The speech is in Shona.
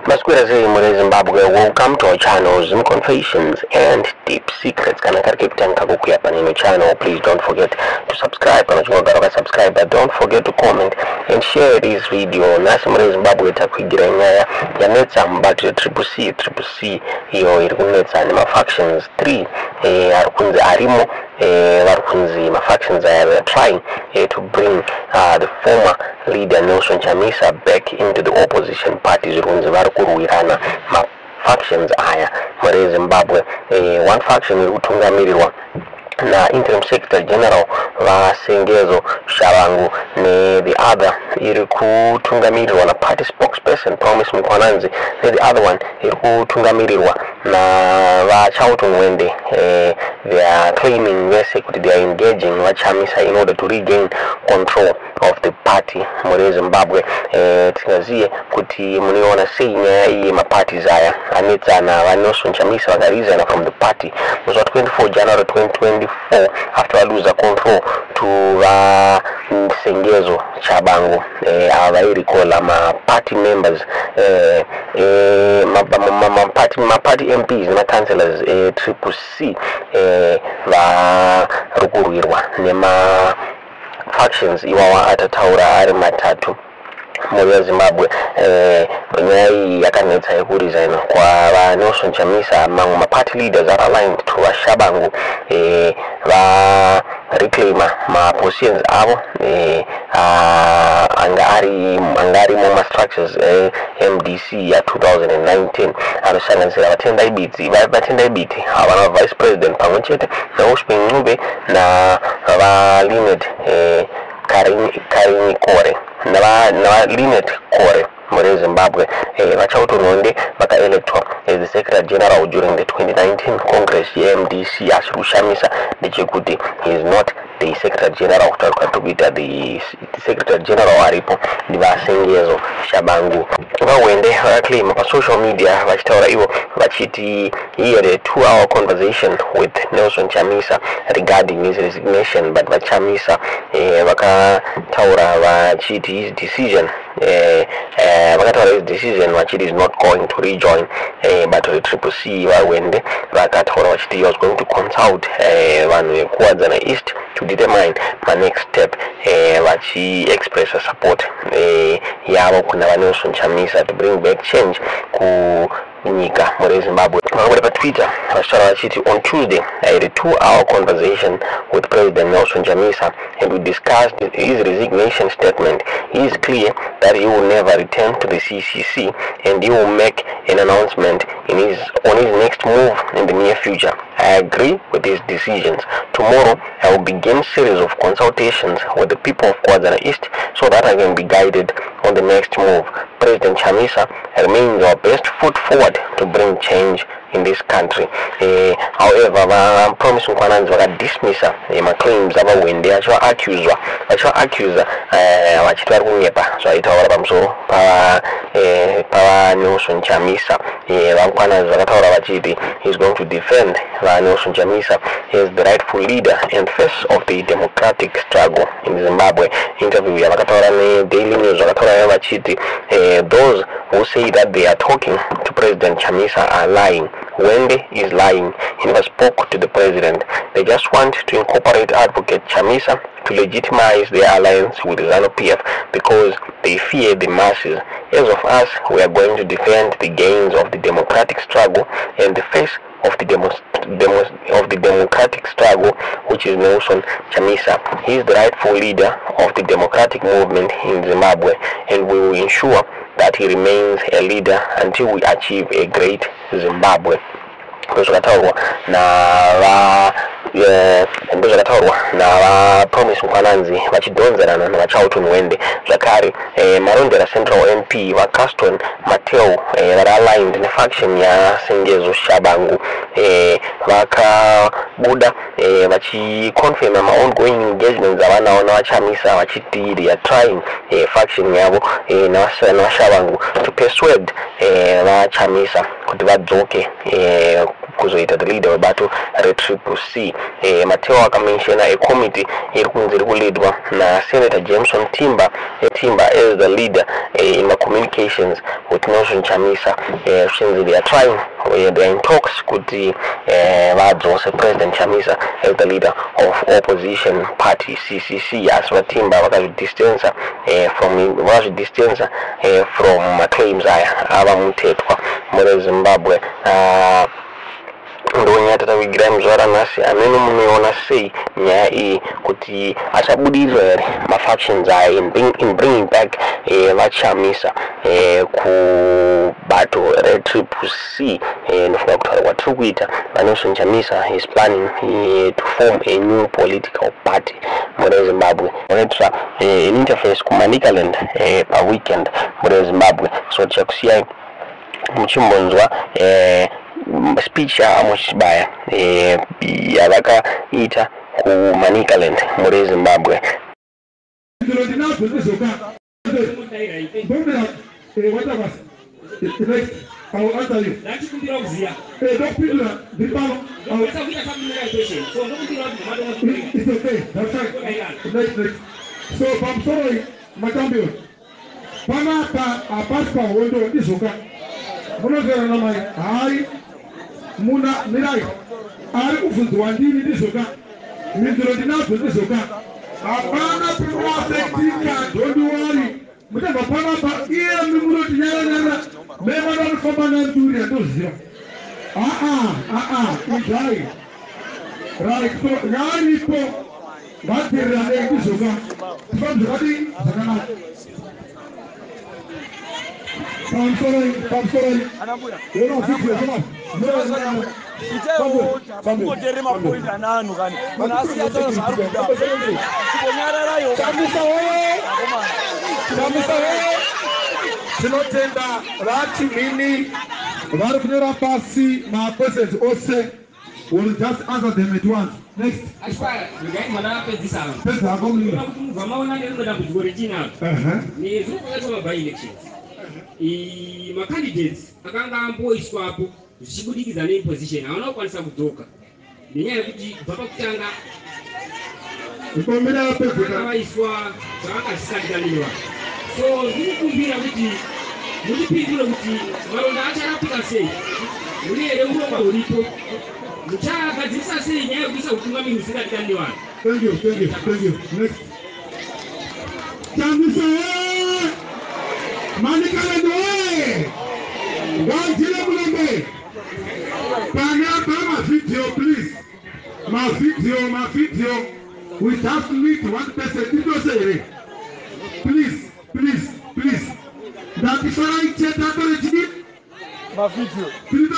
Masquerade muri Zimbabwe, welcome to our channel Zim Confessions and Deep Secrets. Kana karikipita nkakuku hapa nino channel. Please don't forget to subscribe. Kana chunga subscribe, but don't forget to comment and share this video. Nasi muri Zimbabwe takuigira nyaya ya netsa mbatu triple C hiyo ilikunetsa ni factions 3 arukunzi arimo varukunzi factions are trying to bring the former leader Nelson Chamisa back into the opposition parties. Zirunzi varukurwirana factions aya muri Zimbabwe. One faction irikutungamirirwa na interim secretary general wa Sengezo Shabangu, the other irikutungamirirwa na party spokesperson Promise Mkwananzi, the other one irikutungamirirwa na Vachautu Mwende. They are claiming that they are engaging Chamisa in order to regain control of the party muri Zimbabwe. Tinazie kuti muniona senya hii maparties haya anita na Nelson Chamisa wakarizana from the party was on 24 January 2024 after lose control to Sengezo Shabangu. Avairi kola ma party members ma party MPs na councillors triple C va rukurwirwa nema factions iwawa atataura ari matatu muri Zimbabwe. Nyaya yakanetsa yekuresign kwa Nelson Chamisa among ma party leaders are aligned to Shabangu va reclaima ma positions avo angari mu structures MDC ya 2019 anosanganisira vatenda ibiti avana vice president pamwechete na Ushpin Ncube na va Linet Karini Kore na Linet Kore muri Zimbabwe. Vachautu Nonde vakaelectwa as the secretary general during the 2019 congress MDC asiri kushamisa ndechekuti he is not the secretary general kutakuita the secretary general aripo ndivasengezo Shabangu. Vawende vakaclaim pa social media vachitaura ivo vachiti he had a 2-hour conversation with Nelson Chamisa regarding his resignation, but Chamisa vakataura vachiti his decision his decision vachiti is not going to rejoin but the triple C vawende vakataura vachiti he was going to consult vanhu vekuwadzana East to determine my next step. Vachi express support yavo kuna Nelson Chamisa to bring back change ku nyika muri Zimbabwe. Pa Twitter vachitaura vachiti on Tuesday I had a 2-hour conversation with President Nelson Chamisa and we discussed his resignation statement. He is clear that he will never return to the CCC and he will make an announcement on his next move in the near future. I agree with his decisions. Tomorrow I will begin series of consultations with the people of KwaZulu East so that I can be guided on the next move. President Chamisa remains our best foot forward to bring change in this country. However, Promise Mkwananzi vakadismissa claims avawende vachiva accuser vachitari kunyepa zvaitaura pamusoro pa Nelson Chamisa. Mkwananzi vakataura vachiti he is going to defend Nelson Chamisa as the rightful leader and face of the democratic struggle in Zimbabwe. Interview yavakataura neDaily News vakataura vachiti those who say that they are talking to President Chamisa are lying. Wende is lying. He never spoke to the president. They just want to incorporate Advocate Chamisa to legitimize their alliance with ZANU-PF because they fear the masses. As of us, we are going to defend the gains of the democratic struggle and the face of the democratic struggle, which is Nelson Chamisa. He is the rightful leader of the democratic movement in Zimbabwe, and we will ensure that he remains a leader until we achieve a great Zimbabwe. Ndozvakataurwa na Promise Mkwananzi vachidhonzerana navachautu Nwende. Zvakare Marondera Central MP vaCaston Mateo vari aligned nefaction yaSengezo Shabangu vakabuda vachiconfirma ongoing engagements avanawo navaChamisa vachiti they are trying faction yavo navaShabangu to persuade vaChamisa kuti vadzoke kuzoita the leader webato Triple C. Mateo akamenshena a committee iri kunze kuleadwa na Senator Jameson Timba as the leader in the communications with Nelson Chamisa. Since they are trying, they are in talks with the President Chamisa as the leader of opposition party CCC. As Timba distance from claims abamutetwa muri Zimbabwe. Ndonya tatavigira mzvara nasi amene mumeona sei nyaya iyi kuti achabudirira mafactions aya in bringing back vachamisa kubato Triple C. Ndofuna kutaura kwatiri kuita Nelson Chamisa is planning to form a new political party muri Zimbabwe. Unoitira an interface kuManicaland pa weekend muri Zimbabwe. So tichakusiyai muchimbonzwa speech ya Muchibaya yavakaita kuManicaland muri Zimbabwe. Muna mirai ari kuvunzwa ndini ndizoka mindiro ndinadzo ndizoka hapana panoafektika ndondiwari mutabva panapa iye mimunoti nyaranyara memana anofamba nanduri yandoziva idai right so yaaripo ngadzirirane ndizoka tifam zvakadi zvakanaka Pamsoroi. Yona fikwe kama. Ngotere mapoint ananu kani. Munasi yatona zvarukuda. Kubonyararayo. Chamisa wewe. Tinotenda vati mini vari kunyora pasi maquestions ose. We'll just answer them at once. Next. Ashpara, ngai mana pedzisa. Pesa akomuni. Vamaona ndio ndambudziko rechina. Ni zvinokuitwa by elections. Macandidates akanga amboiswapo zvichibudikidza neposition havanokwanisa kudzoka nenyaya yekuti kubva pakutanga vaiswa zvavakazvisatiraniwa. So zvirikumbira kuti mutipindure kuti maronda acharapika sei, mune here urongwa huripo, muchagadzirisa sei nyaya yekuisa utungamiri husingatirani nevanhu. Thank you. Next. Manicaland way! One Jilamulombe! Panapa, my video, please. My video. We just meet one person. Please. That is why I check that. My video. Please,